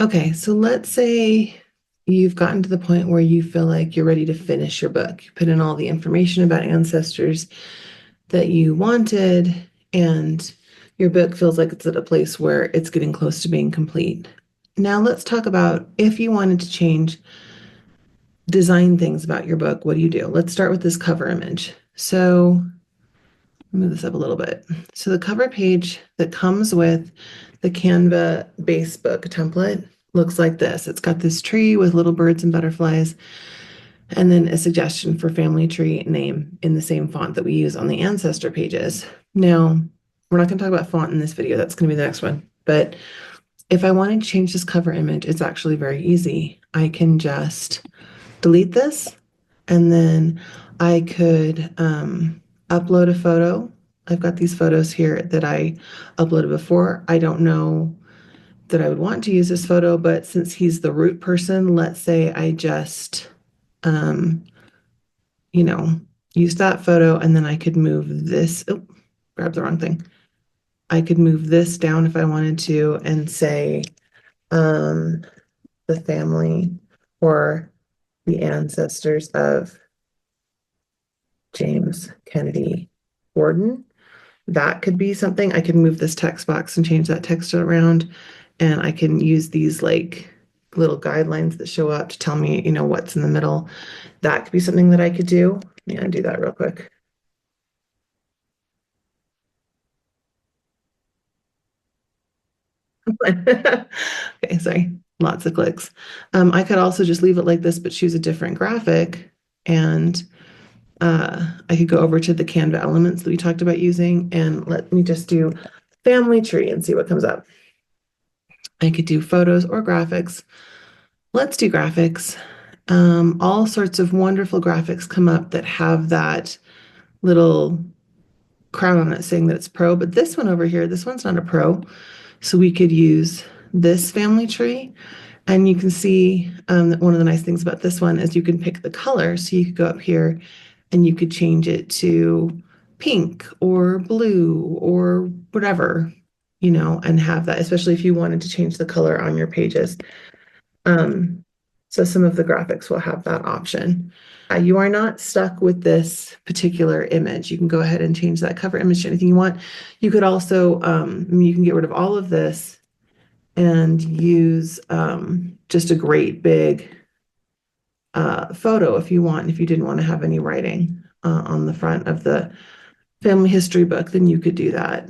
Okay, so let's say you've gotten to the point where you feel like you're ready to finish your book. You put in all the information about ancestors that you wanted, and your book feels like it's at a place where it's getting close to being complete. Now let's talk about if you wanted to change design things about your book, what do you do? Let's start with this cover image. So move this up a little bit. So the cover page that comes with the Canva base book template looks like this. It's got this tree with little birds and butterflies, and then a suggestion for family tree name in the same font that we use on the ancestor pages. Now, we're not going to talk about font in this video. That's going to be the next one. But if I wanted to change this cover image, it's actually very easy. I can just delete this, and then I could upload a photo. I've got these photos here that I uploaded before. I don't know that I would want to use this photo, but since he's the root person, let's say I just, um, you know, use that photo, and then I could move this. Oh, grab the wrong thing. I could move this down if I wanted to and say um, the family or the ancestors of James Kennedy Gordon. That could be something. I could move this text box and change that text around, and I can use these like little guidelines that show up to tell me, what's in the middle. That could be something that I could do. Let me undo that real quick. Okay, sorry. Lots of clicks. I could also just leave it like this, but choose a different graphic, and I could go over to the Canva elements that we talked about using, and let me just do family tree and see what comes up. I could do photos or graphics. Let's do graphics. All sorts of wonderful graphics come up that have that little crown on it saying that it's pro, but this one over here, this one's not a pro. So we could use this family tree. And you can see that one of the nice things about this one is you can pick the color. So you could go up here and you could change it to pink or blue or whatever, and have that, especially if you wanted to change the color on your pages. So some of the graphics will have that option. You are not stuck with this particular image. You can go ahead and change that cover image to anything you want. You could also, you can get rid of all of this and use just a great big photo if you want. If you didn't want to have any writing on the front of the family history book, then you could do that.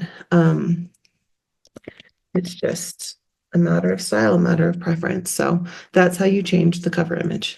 It's just a matter of style, a matter of preference. So that's how you change the cover image.